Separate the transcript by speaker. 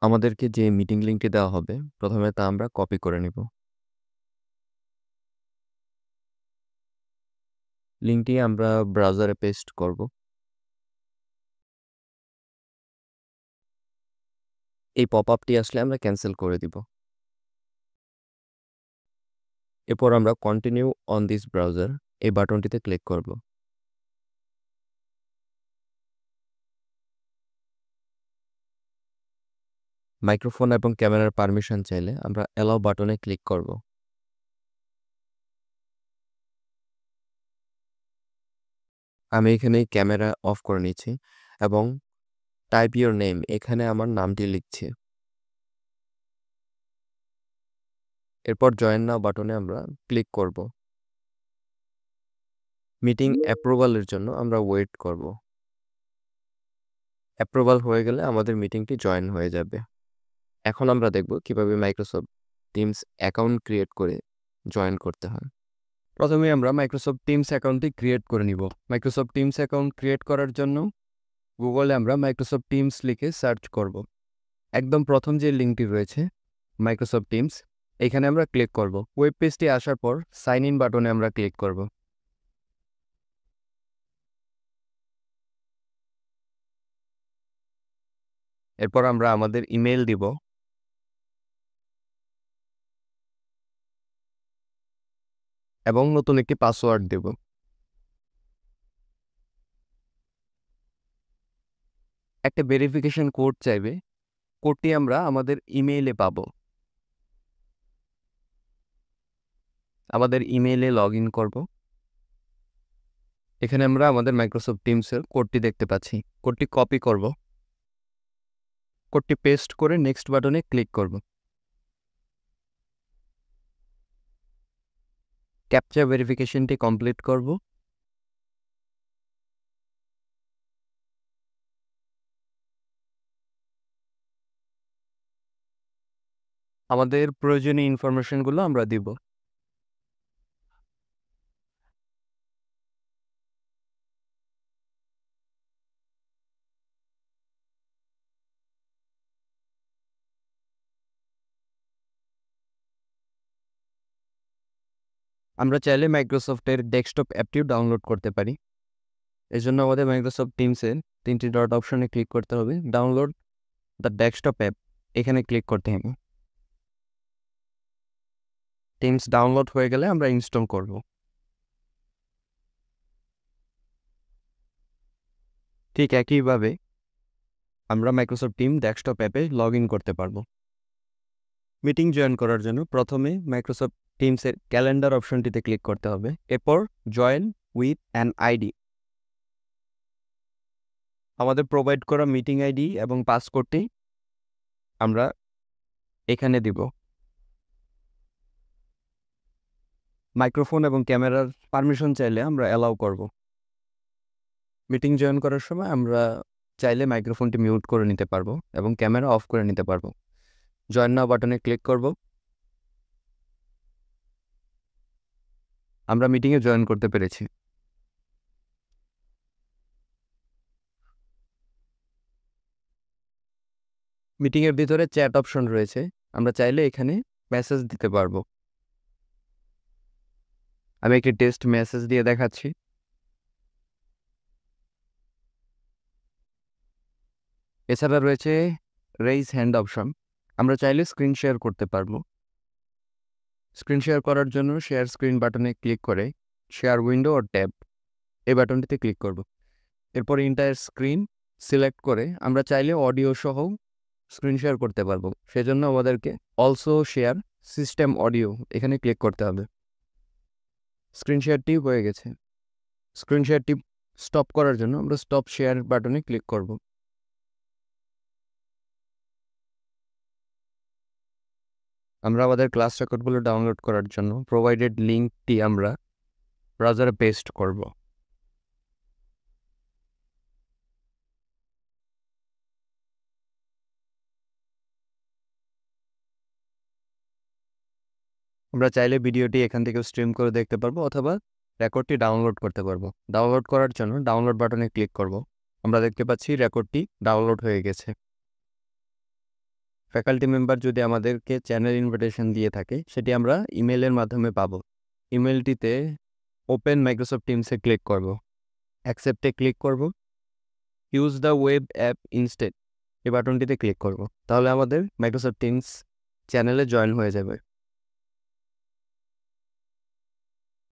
Speaker 1: আমাদেরকে যে মিটিং লিংকটি দেওয়া হবে, প্রথমে তা আমরা কপি করে নিব। লিংকটি আমরা ব্রাউজারে পেস্ট করব। এই পপআপটি আসলে আমরা ক্যান্সেল করে দিব। এরপর আমরা কন্টিনিউ অন দিস ব্রাউজার এই বাটনটিতে ক্লিক করব। মাইক্রোফোন এবং ক্যামেরার পারমিশন চাইলে আমরা অ্যালাউ বাটনে ক্লিক করব। আমি এখানে ক্যামেরা অফ করে নিচ্ছি এবং টাইপ ইওর নেম এখানে আমার নামটি লিখছি। এরপর জয়েন নাও বাটনে আমরা ক্লিক করব। মিটিং অ্যাপ্রুভালের জন্য আমরা ওয়েট করব। অ্যাপ্রুভাল হয়ে গেলে আমাদের মিটিংটি জয়েন হয়ে যাবে। এখন আমরা দেখব কিভাবে মাইক্রোসফট টিমস অ্যাকাউন্ট ক্রিয়েট করে জয়েন করতে হয়। প্রথমে আমরা মাইক্রোসফট টিমস অ্যাকাউন্টটি ক্রিয়েট করে নিব। মাইক্রোসফট টিমস অ্যাকাউন্ট ক্রিয়েট করার জন্য গুগলে আমরা মাইক্রোসফট টিমস লিখে সার্চ করব। একদম প্রথম যে লিঙ্কটি রয়েছে মাইক্রোসফট টিমস, এখানে আমরা ক্লিক করব। ওয়েব পেজটি আসার পর সাইন ইন বাটনে আমরা ক্লিক করব। এরপর আমরা আমাদের ইমেল দিব এবং নতুন একটি পাসওয়ার্ড দেব। একটা ভেরিফিকেশন কোড চাইবে, কোডটি আমরা আমাদের ইমেইলে পাব। আমাদের ইমেইলে লগ ইন করব। এখানে আমরা আমাদের মাইক্রোসফট টিমসের কোডটি দেখতে পাচ্ছি। কোডটি কপি করব, কোডটি পেস্ট করে নেক্সট বাটনে ক্লিক করব। ক্যাপচা ভেরিফিকেশনটি কমপ্লিট করব। আমাদের প্রয়োজনীয় ইনফরমেশনগুলো আমরা দিব। আমরা চাইলে মাইক্রোসফটের ডেস্কটপ অ্যাপটিও ডাউনলোড করতে পারি। এজন্য আমাদের মাইক্রোসফট টিমসের 3টি ডট অপশনে ক্লিক করতে হবে। ডাউনলোড দ্য ডেস্কটপ অ্যাপ এখানে ক্লিক করতে হবে। টিমস ডাউনলোড হয়ে গেলে আমরা ইনস্টল করব। ঠিক একইভাবে আমরা মাইক্রোসফট টিম ডেস্কটপ অ্যাপে লগ ইন করতে পারবো। মিটিং জয়েন করার জন্য প্রথমে মাইক্রোসফট টিমসের ক্যালেন্ডার অপশনটিতে ক্লিক করতে হবে। এরপর জয়েন উইথ অ্যান আইডি, আমাদের প্রোভাইড করা মিটিং আইডি এবং পাসকোডটি আমরা এখানে দিব। মাইক্রোফোন এবং ক্যামেরার পারমিশন চাইলে আমরা অ্যালাউ করব। মিটিং জয়েন করার সময় আমরা চাইলে মাইক্রোফোনটি মিউট করে নিতে পারবো এবং ক্যামেরা অফ করে নিতে পারবো। জয়েন নাও বাটনে ক্লিক করব। আমরা মিটিংয়ে জয়েন করতে পেরেছি। মিটিংয়ের ভিতরে চ্যাট অপশন রয়েছে, আমরা চাইলে এখানে মেসেজ দিতে পারবো। আমি একটি টেস্ট মেসেজ দিয়ে দেখাচ্ছি। এছাড়া রয়েছে রেইজ হ্যান্ড অপশন, আমরা চাইলে স্ক্রিন শেয়ার করতে পারবো। স্ক্রিন শেয়ার করার জন্য শেয়ার স্ক্রিন বাটনে ক্লিক করে শেয়ার উইন্ডো ও ট্যাব এই বাটনটিতে ক্লিক করব। এরপর ইন্টায়ার স্ক্রিন সিলেক্ট করে আমরা চাইলে অডিও সহ স্ক্রিন শেয়ার করতে পারবো। সেজন্য আমাদেরকে অলসো শেয়ার সিস্টেম অডিও এখানে ক্লিক করতে হবে। স্ক্রিন শেয়ারটি হয়ে গেছে। স্ক্রিন শেয়ারটি স্টপ করার জন্য আমরা স্টপ শেয়ার বাটনে ক্লিক করব। আমরা আমাদের ক্লাস রেকর্ডগুলো ডাউনলোড করার জন্য প্রোভাইডেড লিঙ্কটি আমরা ব্রাউজারে পেস্ট করব। আমরা চাইলে ভিডিওটি এখান থেকে স্ট্রিম করে দেখতে পারবো অথবা রেকর্ডটি ডাউনলোড করতে পারবো। ডাউনলোড করার জন্য ডাউনলোড বাটনে ক্লিক করব। আমরা দেখতে পাচ্ছি রেকর্ডটি ডাউনলোড হয়ে গেছে। ফ্যাকাল্টি মেম্বার যদি আমাদেরকে চ্যানেল ইনভিটেশন দিয়ে থাকে সেটি আমরা ইমেলের মাধ্যমে পাবো। ইমেলটিতে ওপেন মাইক্রোসফট টিমসে ক্লিক করব, অ্যাকসেপ্টে ক্লিক করব, use the web app instead এই বাটনটিতে ক্লিক করব। তাহলে আমাদের মাইক্রোসফট টিমস চ্যানেলে জয়েন হয়ে যাবে।